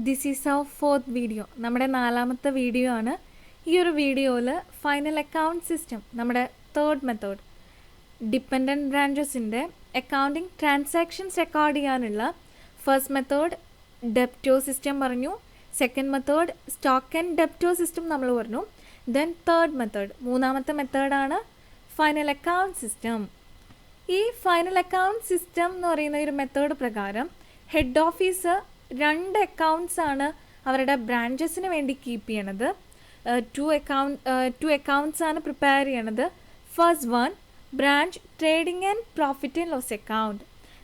This is our fourth video. നമ്മുടെ നാലാമത്തെ video ആണ്. ഈ ഒരു വീഡിയോയിൽ ഫൈനൽ അക്കൗണ്ട് സിസ്റ്റം, നമ്മുടെ തേർഡ് മെത്തേഡ്, ഡിപ്പെൻഡൻറ്റ് ബ്രാഞ്ചസിൻ്റെ അക്കൗണ്ടിങ് ട്രാൻസാക്ഷൻസ് റെക്കോർഡ് ചെയ്യാനുള്ള ഫസ്റ്റ് മെത്തേഡ് ഡെപ്റ്റോ സിസ്റ്റം പറഞ്ഞു, സെക്കൻഡ് മെത്തേഡ് സ്റ്റോക്ക് ആൻഡ് ഡെപ്റ്റോ സിസ്റ്റം നമ്മൾ പറഞ്ഞു, ദെൻ തേർഡ് മെത്തേഡ്, മൂന്നാമത്തെ മെത്തേഡാണ് ഫൈനൽ അക്കൗണ്ട് സിസ്റ്റം. ഈ ഫൈനൽ അക്കൗണ്ട് സിസ്റ്റം എന്ന് പറയുന്ന ഒരു മെത്തേഡ് പ്രകാരം ഹെഡ് ഓഫീസ് രണ്ട് അക്കൗണ്ട്സ് ആണ് അവരുടെ ബ്രാഞ്ചസിന് വേണ്ടി കീപ്പ് ചെയ്യണത്. ടു അക്കൗണ്ട്സ് ആണ് പ്രിപ്പയർ ചെയ്യണത്. First one branch trading and profit and loss account,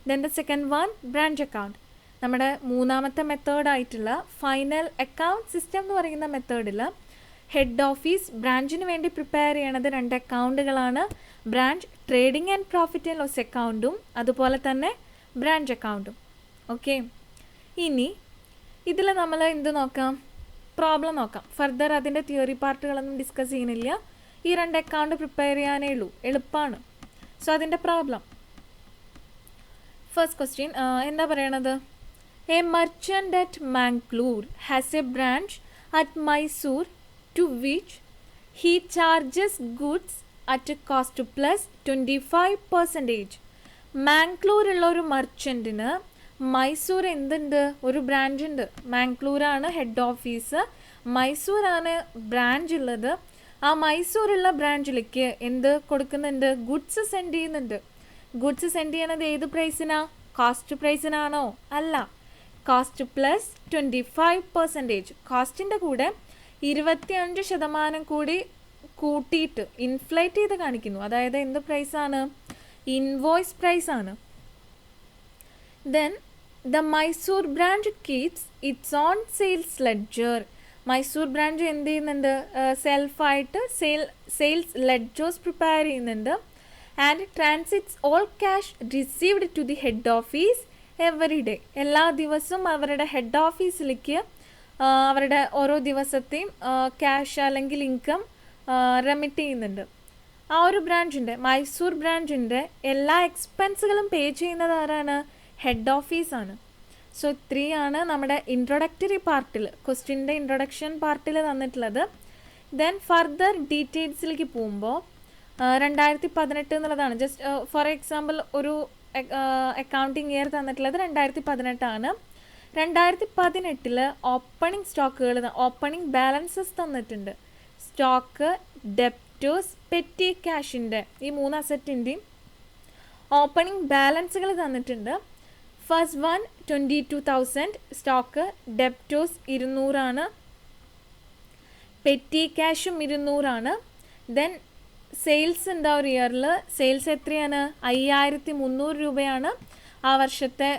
then the second one branch account. നമ്മുടെ മൂന്നാമത്തെ മെത്തേഡായിട്ടുള്ള ഫൈനൽ അക്കൗണ്ട് സിസ്റ്റം എന്ന് പറയുന്ന മെത്തേഡിൽ ഹെഡ് ഓഫീസ് ബ്രാഞ്ചിന് വേണ്ടി പ്രിപ്പയർ ചെയ്യണത് രണ്ട് അക്കൗണ്ടുകളാണ്. Branch trading and profit and loss അക്കൗണ്ടും അതുപോലെ തന്നെ ബ്രാഞ്ച് അക്കൗണ്ടും. ഓക്കെ, ഇനി ഇതിൽ നമ്മൾ എന്ത് നോക്കാം? പ്രോബ്ലം നോക്കാം. ഫർദർ അതിൻ്റെ തിയറി പാർട്ടുകളൊന്നും ഡിസ്കസ് ചെയ്യുന്നില്ല. ഈ രണ്ട് അക്കൗണ്ട് പ്രിപ്പയർ ചെയ്യാനേ ഉള്ളൂ, എളുപ്പമാണ്. സോ അതിൻ്റെ പ്രോബ്ലം ഫസ്റ്റ് ക്വസ്റ്റ്യൻ എന്താ പറയണത്? A merchant at Mangalore has A branch at Mysore to which he charges goods at a cost plus 25%. മാംഗ്ലൂരുള്ള ഒരു മർച്ചൻറ്റിന് മൈസൂർ എന്തുണ്ട്? ഒരു ബ്രാഞ്ച് ഉണ്ട്. മാംഗ്ലൂരാണ് ഹെഡ് ഓഫീസ്, മൈസൂരാണ് ബ്രാഞ്ച് ഉള്ളത്. ആ മൈസൂരുള്ള ബ്രാഞ്ചിലേക്ക് എന്ത് കൊടുക്കുന്നുണ്ട്? ഗുഡ്സ് സെൻഡ് ചെയ്യുന്നുണ്ട്. ഗുഡ്സ് സെൻഡ് ചെയ്യണത് ഏത് പ്രൈസിനാ? കോസ്റ്റ് പ്രൈസിനാണോ? അല്ല, കോസ്റ്റ് പ്ലസ് 25%. കോസ്റ്റിൻ്റെ കൂടെ 25% കൂടി കൂട്ടിയിട്ട് ഇൻഫ്ലേറ്റ് ചെയ്ത് കാണിക്കുന്നു. അതായത് എന്ത് പ്രൈസാണ്? ഇൻവോയ്സ് പ്രൈസാണ്. Then the Mysore branch keeps its own sales ledger. Mysore branch എന്ത് ചെയ്യുന്നുണ്ട്? സെൽഫായിട്ട് സെയിൽസ് ലെഡ്ജേഴ്സ് പ്രിപ്പയർ ചെയ്യുന്നുണ്ട്. And transits all cash received to the head office every day. എല്ലാ ദിവസവും അവരുടെ ഹെഡ് ഓഫീസിലേക്ക് അവരുടെ ഓരോ ദിവസത്തെയും ക്യാഷ് അല്ലെങ്കിൽ ഇൻകം റെമിറ്റ് ചെയ്യുന്നുണ്ട്. ആ ഒരു ബ്രാഞ്ചിൻ്റെ, മൈസൂർ ബ്രാഞ്ചിൻ്റെ എല്ലാ എക്സ്പെൻസുകളും പേ ചെയ്യുന്നത് ആരാണ്? ഹെഡ് ഓഫീസാണ്. സോ ഇത്രയാണ് നമ്മുടെ ഇൻട്രൊഡക്ടറി പാർട്ടിൽ, ക്വസ്റ്റ്യൻ്റെ ഇൻട്രൊഡക്ഷൻ പാർട്ടിൽ തന്നിട്ടുള്ളത്. ദെൻ ഫർദർ ഡീറ്റെയിൽസിലേക്ക് പോകുമ്പോൾ 2018 എന്നുള്ളതാണ്. ജസ്റ്റ് ഫോർ എക്സാമ്പിൾ ഒരു അക്കൗണ്ടിങ് ഇയർ തന്നിട്ടുള്ളത് 2018 2018 ഓപ്പണിംഗ് സ്റ്റോക്കുകൾ, ഓപ്പണിംഗ് ബാലൻസസ് തന്നിട്ടുണ്ട്. സ്റ്റോക്ക്, ഡെപ്റ്റേഴ്സ്, പെറ്റി ക്യാഷിൻ്റെ ഈ 3 അസറ്റിൻ്റെയും ഓപ്പണിംഗ് ബാലൻസുകൾ തന്നിട്ടുണ്ട്. First one 22,000 stock, debtors 200 petty ക്യാഷും 200. ദെൻ സെയിൽസ് ഉണ്ട് ഒരു ഇയറിൽ. സെയിൽസ് എത്രയാണ്? 5,300 രൂപയാണ് ആ വർഷത്തെ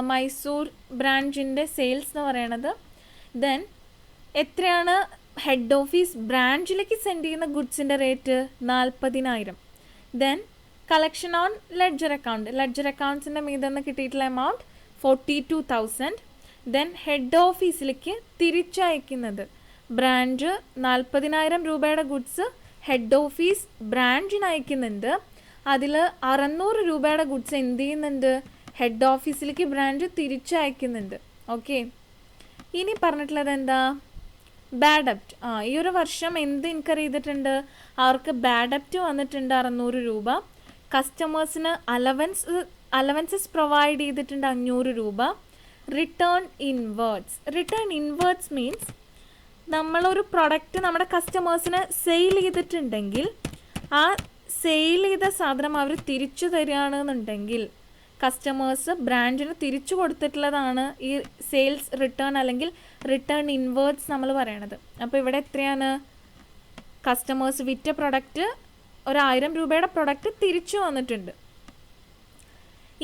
മൈസൂർ ബ്രാഞ്ചിൻ്റെ സെയിൽസ് എന്ന് പറയണത്. ദെൻ എത്രയാണ് ഹെഡ് ഓഫീസ് ബ്രാഞ്ചിലേക്ക് സെൻഡ് ചെയ്യുന്ന ഗുഡ്സിൻ്റെ rate? 40,000. Then collection on ledger account, ledger അക്കൗണ്ട്സിൻ്റെ മീതെന്ന് കിട്ടിയിട്ടുള്ള എമൗണ്ട് 42,000. ദെൻ ഹെഡ് ഓഫീസിലേക്ക് തിരിച്ചയക്കുന്നത്, ബ്രാഞ്ച് 40,000 രൂപയുടെ ഗുഡ്സ് ഹെഡ് ഓഫീസ് ബ്രാഞ്ചിന് അയക്കുന്നുണ്ട്. അതിൽ 600 രൂപയുടെ ഗുഡ്സ് എന്ത് ചെയ്യുന്നുണ്ട്? ഹെഡ് ഓഫീസിലേക്ക് ബ്രാഞ്ച് തിരിച്ചയക്കുന്നുണ്ട്. ഓക്കെ, ഇനി പറഞ്ഞിട്ടുള്ളത് എന്താ? ബാഡ് ഡെപ്റ്റ്. ഈ ഒരു വർഷം എന്ത് ഇൻകർ ചെയ്തിട്ടുണ്ട്? അവർക്ക് ബാഡ് ഡെപ്റ്റ് വന്നിട്ടുണ്ട് 600 രൂപ. കസ്റ്റമേഴ്സിന് അലവൻസസ് പ്രൊവൈഡ് ചെയ്തിട്ടുണ്ട് 500 രൂപ. റിട്ടേൺ ഇൻവേർഡ്സ് മീൻസ് നമ്മളൊരു പ്രൊഡക്റ്റ് നമ്മുടെ കസ്റ്റമേഴ്സിന് സെയിൽ ചെയ്തിട്ടുണ്ടെങ്കിൽ ആ സെയിൽ ചെയ്ത സാധനം അവർ തിരിച്ചു തരികയാണെന്നുണ്ടെങ്കിൽ കസ്റ്റമേഴ്സ് ബ്രാഞ്ചിന് തിരിച്ചു കൊടുത്തിട്ടുള്ളതാണ് ഈ സെയിൽസ് റിട്ടേൺ അല്ലെങ്കിൽ റിട്ടേൺ ഇൻവേർഡ്സ് നമ്മൾ പറയണത്. അപ്പോൾ ഇവിടെ എത്രയാണ്? കസ്റ്റമേഴ്സ് വിറ്റ പ്രൊഡക്റ്റ് 1,000 രൂപയുടെ പ്രൊഡക്റ്റ് തിരിച്ചു വന്നിട്ടുണ്ട്.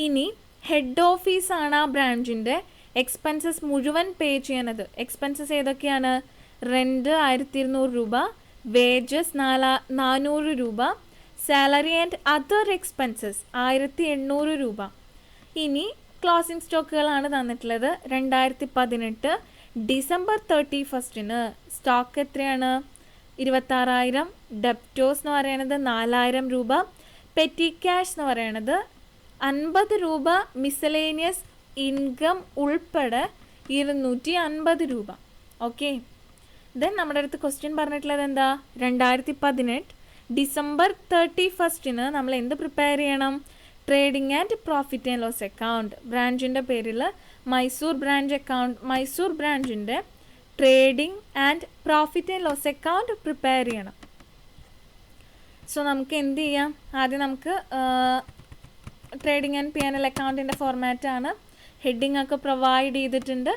ഇനി ഹെഡ് ഓഫീസാണ് ആ ബ്രാഞ്ചിൻ്റെ എക്സ്പെൻസസ് മുഴുവൻ പേ ചെയ്യണത്. എക്സ്പെൻസസ് ഏതൊക്കെയാണ്? റെൻറ്റ് 1,200 രൂപ, വേജസ് 400 രൂപ, സാലറി ആൻഡ് അതർ എക്സ്പെൻസസ് 1,800 രൂപ. ഇനി ക്ലോസിംഗ് സ്റ്റോക്കുകളാണ് തന്നിട്ടുള്ളത്. 2018 ഡിസംബർ 31 സ്റ്റോക്ക് എത്രയാണ്? 26,000. ഡെപ്റ്റേഴ്സ് എന്ന് പറയുന്നത് 4,000 രൂപ. പെറ്റി ക്യാഷ് എന്ന് പറയുന്നത് 50 രൂപ. മിസലേനിയസ് ഇൻകം ഉൾപ്പെടെ 250 രൂപ. ഓക്കെ, ദെൻ നമ്മുടെ അടുത്ത് ക്വസ്റ്റ്യൻ പറഞ്ഞിട്ടുള്ളത് എന്താ, 2018 ഡിസംബർ 31 നമ്മൾ എന്ത് പ്രിപ്പയർ ചെയ്യണം, trading and profit and loss account. ബ്രാഞ്ചിൻ്റെ പേരിൽ മൈസൂർ ബ്രാഞ്ച് അക്കൗണ്ട്, മൈസൂർ ബ്രാഞ്ചിൻ്റെ trading and profit and loss account prepare ചെയ്യണം. സോ നമുക്ക് എന്ത് ചെയ്യാം, ആദ്യം നമുക്ക് ട്രേഡിംഗ് ആൻഡ് P&L അക്കൗണ്ടിൻ്റെ ഫോർമാറ്റാണ്. ഹെഡിങ് ഒക്കെ പ്രൊവൈഡ് ചെയ്തിട്ടുണ്ട്.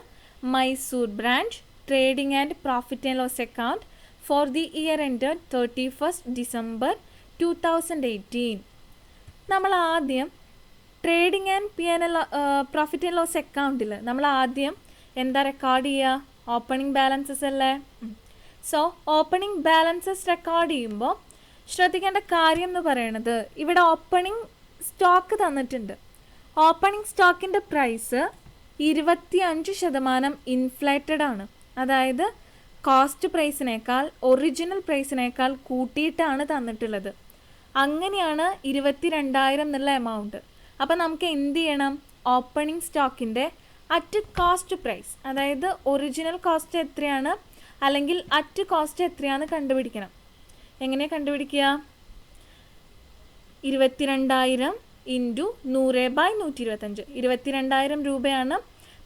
Mysore branch trading and profit and loss account for the year ended 31 December 2018. നമ്മൾ ആദ്യം trading and P&L profit and loss അക്കൗണ്ടിൽ നമ്മൾ ആദ്യം എന്താ റെക്കോർഡ് ചെയ്യുക, ഓപ്പണിംഗ് ബാലൻസസ് അല്ലേ. സോ ഓപ്പണിംഗ് ബാലൻസസ് റെക്കോർഡ് ചെയ്യുമ്പോൾ ശ്രദ്ധിക്കേണ്ട കാര്യം എന്ന് പറയുന്നത്, ഇവിടെ ഓപ്പണിംഗ് സ്റ്റോക്ക് തന്നിട്ടുണ്ട്. ഓപ്പണിംഗ് സ്റ്റോക്കിൻ്റെ പ്രൈസ് 25% ഇൻഫ്ലേറ്റഡ് ആണ്. അതായത് കോസ്റ്റ് പ്രൈസിനേക്കാൾ ഒറിജിനൽ പ്രൈസിനേക്കാൾ കൂട്ടിയിട്ടാണ് തന്നിട്ടുള്ളത്. അങ്ങനെയാണ് 22,000 എന്നുള്ള എമൗണ്ട്. അപ്പോൾ നമുക്ക് എന്ത് ചെയ്യണം, ഓപ്പണിംഗ് സ്റ്റോക്കിൻ്റെ അറ്റ് കോസ്റ്റ് പ്രൈസ്, അതായത് ഒറിജിനൽ കോസ്റ്റ് എത്രയാണ് അല്ലെങ്കിൽ അറ്റ് കോസ്റ്റ് എത്രയാണെന്ന് കണ്ടുപിടിക്കണം. എങ്ങനെയാണ് കണ്ടുപിടിക്കുക, 22,000 ഇൻറ്റു 100/125. 22,000 രൂപയാണ്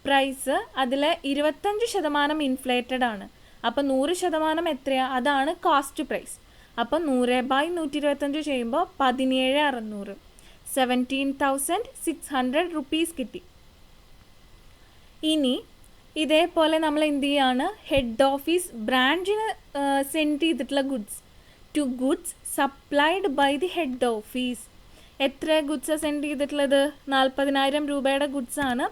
പ്രൈസ്, അതിൽ 25% ഇൻഫ്ലേറ്റഡ് ആണ്. അപ്പോൾ 100% എത്രയാണ്, അതാണ് കോസ്റ്റ് പ്രൈസ്. അപ്പോൾ 100/125 ചെയ്യുമ്പോൾ 17,600, 17,600 റുപ്പീസ് കിട്ടി. ഇനി ഇതേപോലെ നമ്മൾ എന്ത് ചെയ്യാണ്, ഹെഡ് ഓഫീസ് ബ്രാഞ്ചിന് സെൻഡ് ചെയ്തിട്ടുള്ള to goods supplied by the head office. എത്ര ഗുഡ്സാണ് സെൻഡ് ചെയ്തിട്ടുള്ളത്, 40,000 രൂപയുടെ ഗുഡ്സാണ്.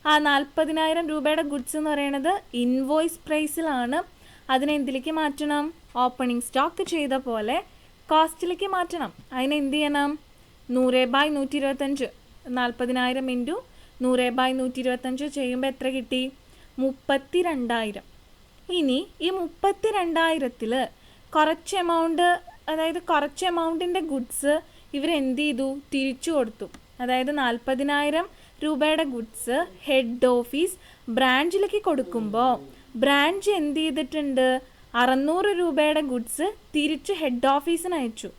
ആ 40,000 രൂപയുടെ ഗുഡ്സ് എന്ന് പറയുന്നത് ഇൻവോയ്സ് പ്രൈസിലാണ്. അതിനെന്തിലേക്ക് മാറ്റണം, ഓപ്പണിംഗ് സ്റ്റോക്ക് ചെയ്ത പോലെ കോസ്റ്റിലേക്ക് മാറ്റണം. അതിനെന്ത് ചെയ്യണം, 100/125, 40,000 ഇൻറ്റു 100/125 ചെയ്യുമ്പോൾ എത്ര കിട്ടി, 32,000. ഇനി ഈ 32,000-ൽ കുറച്ച് എമൗണ്ട്, അതായത് കുറച്ച് എമൗണ്ടിൻ്റെ ഗുഡ്സ് ഇവരെന്ത് ചെയ്തു, തിരിച്ചു കൊടുത്തു. അതായത് 40,000 രൂപയുടെ ഗുഡ്സ് ഹെഡ് ഓഫീസ് ബ്രാഞ്ചിലേക്ക് കൊടുക്കുമ്പോൾ ബ്രാഞ്ച് എന്ത് ചെയ്തിട്ടുണ്ട്, 600 രൂപയുടെ ഗുഡ്സ് തിരിച്ച് ഹെഡ് ഓഫീസിന് അയച്ചു.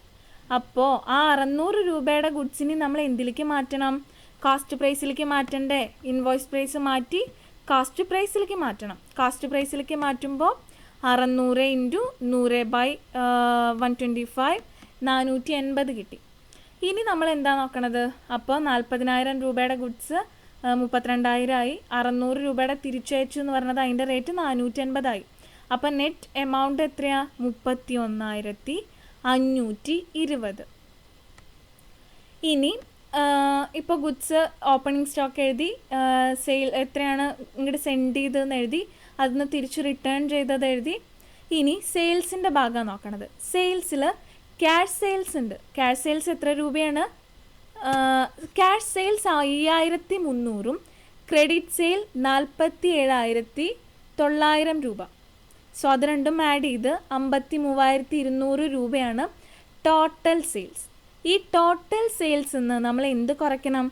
അപ്പോൾ ആ 600 രൂപയുടെ ഗുഡ്സിന് നമ്മൾ എന്തിലേക്ക് മാറ്റണം, കോസ്റ്റ് പ്രൈസിലേക്ക് മാറ്റണ്ടേ. ഇൻവോയ്സ് പ്രൈസ് മാറ്റി കോസ്റ്റ് പ്രൈസിലേക്ക് മാറ്റണം. കോസ്റ്റ് പ്രൈസിലേക്ക് മാറ്റുമ്പോൾ 600 ഇൻറ്റു 100/125, 480 കിട്ടി. ഇനി നമ്മൾ എന്താ നോക്കണത്, അപ്പോൾ 40,000 രൂപയുടെ ഗുഡ്സ് 32,000 ആയി, 600 രൂപയുടെ തിരിച്ചയച്ചു എന്ന് പറഞ്ഞത് അതിൻ്റെ റേറ്റ് 480 ആയി. അപ്പോൾ നെറ്റ് എമൗണ്ട് എത്രയാണ്, 31,520. ഇനി ഇപ്പോൾ ഗുഡ്സ് ഓപ്പണിംഗ് സ്റ്റോക്ക് എഴുതി, സെയിൽ എത്രയാണ് ഇങ്ങോട്ട് സെൻഡ് ചെയ്തതെന്ന് എഴുതി, അതിന് തിരിച്ച് റിട്ടേൺ ചെയ്തത് എഴുതി. ഇനി സെയിൽസിൻ്റെ ഭാഗമാണ് നോക്കണത്. സെയിൽസിൽ ക്യാഷ് സെയിൽസ് ഉണ്ട്. ക്യാഷ് സെയിൽസ് എത്ര രൂപയാണ്, ക്യാഷ് സെയിൽസ് 5,300, ക്രെഡിറ്റ് സെയിൽ 47,900 രൂപ. സോ അത് രണ്ടും ആഡ് ചെയ്ത് 53,200 രൂപയാണ് ടോട്ടൽ സെയിൽസ്. ഈ ടോട്ടൽ സെയിൽസിൽ നിന്ന് നമ്മൾ എന്ത് കുറയ്ക്കണം,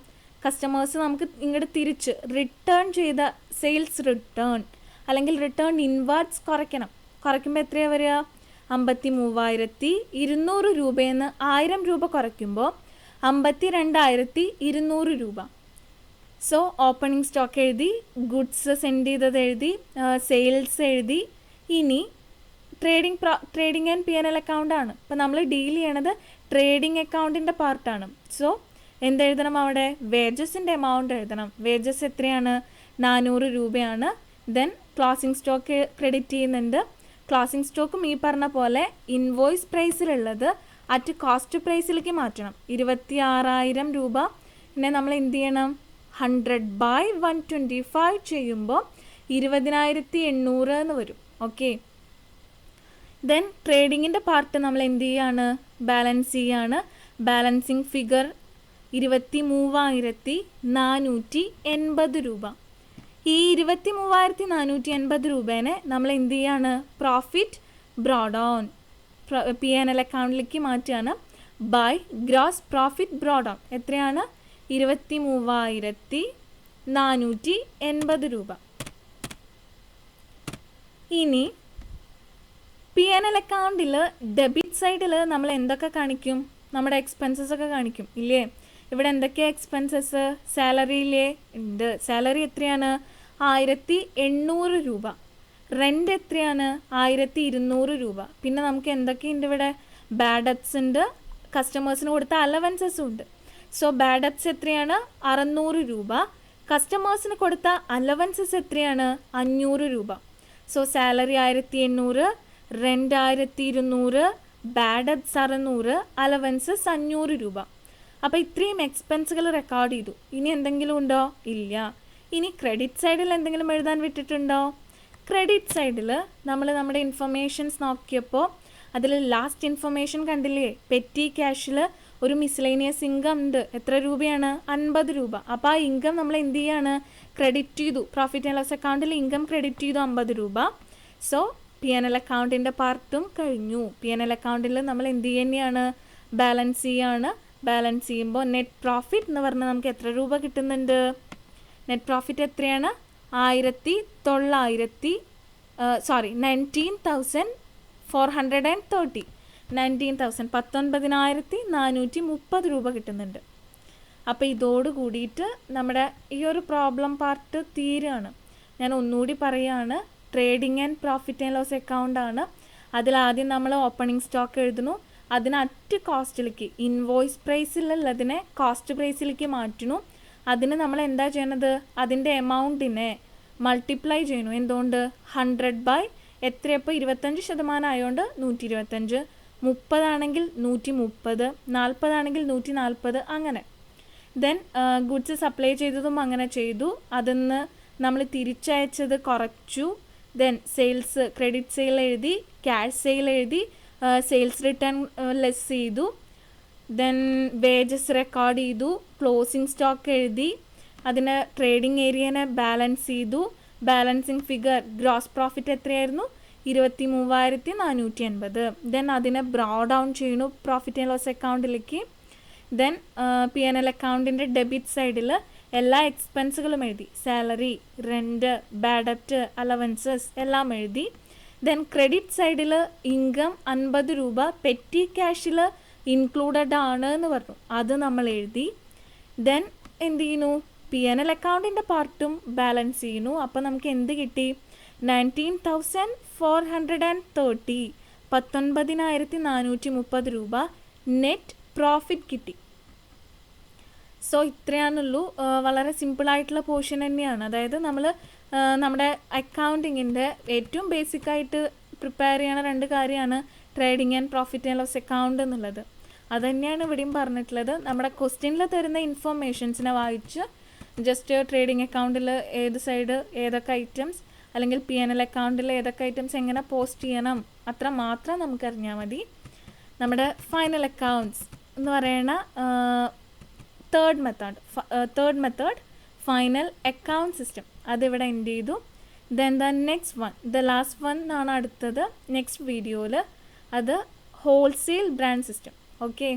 കസ്റ്റമേഴ്സ് നമുക്ക് ഇങ്ങോട്ട് തിരിച്ച് റിട്ടേൺ ചെയ്ത സെയിൽസ് റിട്ടേൺ അല്ലെങ്കിൽ റിട്ടേൺ ഇൻവേർട്സ് കുറയ്ക്കണം. കുറയ്ക്കുമ്പോൾ എത്രയാണ് വരിക, 53,200 രൂപയിൽ നിന്ന് 1000 രൂപ കുറയ്ക്കുമ്പോൾ 52,200 രൂപ. സോ ഓപ്പണിംഗ് സ്റ്റോക്ക് എഴുതി, ഗുഡ്സ് സെൻഡ് ചെയ്തത് എഴുതി, സെയിൽസ് എഴുതി. ഇനി ട്രേഡിംഗ് ആൻഡ് P&L അക്കൗണ്ടാണ്. അപ്പോൾ നമ്മൾ ഡീൽ ചെയ്യണത് ട്രേഡിംഗ് അക്കൗണ്ടിൻ്റെ പാർട്ടാണ്. സോ എന്തെഴുതണം, അവിടെ വേജസിൻ്റെ എമൗണ്ട് എഴുതണം. വേജസ് എത്രയാണ്, 400 രൂപയാണ്. ദെൻ ക്ലോസിംഗ് സ്റ്റോക്ക് ക്രെഡിറ്റ് ചെയ്യുന്നുണ്ട്. ക്ലോസിംഗ് സ്റ്റോക്കും ഈ പറഞ്ഞ പോലെ ഇൻവോയ്സ് പ്രൈസിലുള്ളത് അറ്റ് കോസ്റ്റ് പ്രൈസിലേക്ക് മാറ്റണം. 26,000 രൂപ. പിന്നെ നമ്മൾ എന്ത് ചെയ്യണം, 100/125 ചെയ്യുമ്പോൾ 20,800 എന്ന് വരും. ഓക്കെ, ദെൻ ട്രേഡിങ്ങിൻ്റെ പാർട്ട് നമ്മൾ എന്ത് ചെയ്യാണ്, ബാലൻസ് ചെയ്യാണ്. ബാലൻസിങ് ഫിഗർ 23,480 രൂപ. ഈ 23,480 രൂപേനെ നമ്മൾ എന്ത് ചെയ്യാണ്, പ്രോഫിറ്റ് ബ്രോഡ് ഓൺ P&L അക്കൗണ്ടിലേക്ക് മാറ്റുകയാണ്. By gross profit brought on എത്രയാണ്, 23,480 രൂപ. ഇനി P&L അക്കൗണ്ടിൽ ഡെബിറ്റ് സൈഡിൽ നമ്മൾ എന്തൊക്കെ കാണിക്കും? നമ്മുടെ എക്സ്പെൻസസ് ഒക്കെ കാണിക്കും ഇല്ലേ? ഇവിടെ എന്തൊക്കെയാണ് എക്സ്പെൻസസ്? സാലറിയിലേ ഉണ്ട്. സാലറി എത്രയാണ്? 1800 രൂപ. റെൻ്റ് എത്രയാണ്? 1200 രൂപ. പിന്നെ നമുക്ക് എന്തൊക്കെയുണ്ട് ഇവിടെ? ബാഡ് ഡെബ്റ്റ്സ് ഉണ്ട്, കസ്റ്റമേഴ്സിന് കൊടുത്ത അലവൻസസും ഉണ്ട്. സോ ബാഡ് ഡെബ്റ്റ്സ് എത്രയാണ്? 600 രൂപ. കസ്റ്റമേഴ്സിന് കൊടുത്ത അലവൻസസ് എത്രയാണ്? 500 രൂപ. So salary 1800, rent 1200, bad debts 600, allowances 500 രൂപ. അപ്പോൾ ഇത്രയും എക്സ്പെൻസുകൾ റെക്കോർഡ് ചെയ്തു. ഇനി എന്തെങ്കിലും ഉണ്ടോ? ഇല്ല. ഇനി ക്രെഡിറ്റ് സൈഡിൽ എന്തെങ്കിലും എഴുതാൻ വിട്ടിട്ടുണ്ടോ? ക്രെഡിറ്റ് സൈഡിൽ നമ്മൾ നമ്മുടെ ഇൻഫർമേഷൻസ് നോക്കിയപ്പോൾ അതിൽ ലാസ്റ്റ് ഇൻഫർമേഷൻ കണ്ടില്ലേ? പെറ്റി ക്യാഷിൽ ഒരു മിസ്ലേനിയസ് ഇൻകം ഉണ്ട്. എത്ര രൂപയാണ്? 50 രൂപ. അപ്പോൾ ആ ഇൻകം നമ്മൾ എന്ത് ചെയ്യാണ്? ക്രെഡിറ്റ് ചെയ്തു. പ്രോഫിറ്റ് ആൻഡ് ലോസ് അക്കൗണ്ടിൽ ഇൻകം ക്രെഡിറ്റ് ചെയ്തു 50 രൂപ. സോ P&L അക്കൗണ്ടിൻ്റെ പാർട്ടും കഴിഞ്ഞു. P&L അക്കൗണ്ടിൽ നമ്മൾ എന്ത് തന്നെയാണ്? ബാലൻസ് ചെയ്യാണ്. ബാലൻസ് ചെയ്യുമ്പോൾ നെറ്റ് പ്രോഫിറ്റ് എന്ന് പറഞ്ഞാൽ നമുക്ക് എത്ര രൂപ കിട്ടുന്നുണ്ട്? നെറ്റ് പ്രോഫിറ്റ് എത്രയാണ്? 19,430. 19,430 രൂപ കിട്ടുന്നുണ്ട്. അപ്പോൾ ഇതോട് കൂടിയിട്ട് നമ്മുടെ ഈ ഒരു പ്രോബ്ലം പാർട്ട് തീരുകയാണ്. ഞാൻ ഒന്നുകൂടി പറയുകയാണ്. Trading and profit and loss അക്കൗണ്ടാണ്. അതിലാദ്യം നമ്മൾ ഓപ്പണിംഗ് സ്റ്റോക്ക് എഴുതുന്നു. അതിന് അറ്റ് കോസ്റ്റിലേക്ക്, ഇൻവോയ്സ് പ്രൈസിലുള്ളതിനെ കോസ്റ്റ് പ്രൈസിലേക്ക് മാറ്റുന്നു. അതിന് നമ്മൾ എന്താ ചെയ്യണത്? അതിൻ്റെ എമൗണ്ടിനെ മൾട്ടിപ്ലൈ ചെയ്യുന്നു. എന്തുകൊണ്ട്? 100 എത്രയപ്പോൾ? 25% ആയതുകൊണ്ട് 125, 30 ആണെങ്കിൽ 130, 40 ആണെങ്കിൽ 140, അങ്ങനെ. ദെൻ ഗുഡ്സ് സപ്ലൈ ചെയ്തതും അങ്ങനെ ചെയ്തു. അതിന്ന് നമ്മൾ തിരിച്ചയച്ചത് കുറച്ചു. ദെൻ സെയിൽസ്, ക്രെഡിറ്റ് സെയിൽ എഴുതി, ക്യാഷ് സെയിൽ എഴുതി, സെയിൽസ് റിട്ടേൺ ലെസ് ചെയ്തു. ദെൻ വേജസ് റെക്കോർഡ് ചെയ്തു, ക്ലോസിംഗ് സ്റ്റോക്ക് എഴുതി, അതിന് ട്രേഡിംഗ് ഏരിയനെ ബാലൻസ് ചെയ്തു. ബാലൻസിങ് ഫിഗർ ഗ്രോസ് പ്രോഫിറ്റ് എത്രയായിരുന്നു? 23,480. ദെൻ അതിനെ ബ്രോ ഡൗൺ ചെയ്യുന്നു പ്രോഫിറ്റ് ആൻഡ് ലോസ് അക്കൗണ്ടിലേക്ക്. ദെൻ P&L അക്കൗണ്ടിൻ്റെ ഡെബിറ്റ് സൈഡിൽ എല്ലാ എക്സ്പെൻസുകളും എഴുതി. സാലറി, റെൻറ്റ്, ബാഡ് ഡെബ്റ്റ്, അലവൻസസ് എല്ലാം എഴുതി. ദെൻ ക്രെഡിറ്റ് സൈഡിൽ ഇൻകം 50 രൂപ പെറ്റി ക്യാഷിൽ ഇൻക്ലൂഡഡ് ആണ് എന്ന് പറഞ്ഞു. അത് നമ്മൾ എഴുതി. ദെൻ എന്ത് ചെയ്യുന്നു? P&L അക്കൗണ്ടിൻ്റെ പാർട്ടും ബാലൻസ് ചെയ്യുന്നു. അപ്പോൾ നമുക്ക് എന്ത് കിട്ടി? 19,430, 19,430 രൂപ നെറ്റ് പ്രോഫിറ്റ് കിട്ടി. സോ ഇത്രയാണുള്ളൂ. വളരെ സിമ്പിളായിട്ടുള്ള പോർഷൻ തന്നെയാണ്. അതായത് നമ്മൾ നമ്മുടെ അക്കൗണ്ടിങ്ങിൻ്റെ ഏറ്റവും ബേസിക്കായിട്ട് പ്രിപ്പയർ ചെയ്യണ 2 കാര്യമാണ് trading and profit and loss account എന്നുള്ളത്. അത് തന്നെയാണ് ഇവിടെയും പറഞ്ഞിട്ടുള്ളത്. നമ്മുടെ ക്വസ്റ്റ്യനിൽ തരുന്ന ഇൻഫർമേഷൻസിനെ വായിച്ച് ജസ്റ്റ് ട്രേഡിംഗ് അക്കൗണ്ടിൽ ഏത് സൈഡ് ഏതൊക്കെ ഐറ്റംസ്, അല്ലെങ്കിൽ P&L അക്കൗണ്ടിൽ ഏതൊക്കെ ഐറ്റംസ് എങ്ങനെ പോസ്റ്റ് ചെയ്യണം, അത്ര മാത്രം നമുക്കറിഞ്ഞാൽ മതി. നമ്മുടെ ഫൈനൽ അക്കൗണ്ട്സ് എന്ന് പറയുന്ന third method final account system, അതിവിടെ എൻഡ് ചെയ്തു. ദെൻ ദ ലാസ്റ്റ് വൺ ആണ് അടുത്തത് നെക്സ്റ്റ് വീഡിയോയിൽ. അത് ഹോൾസെയിൽ ബ്രാൻഡ് സിസ്റ്റം. ഓക്കെ.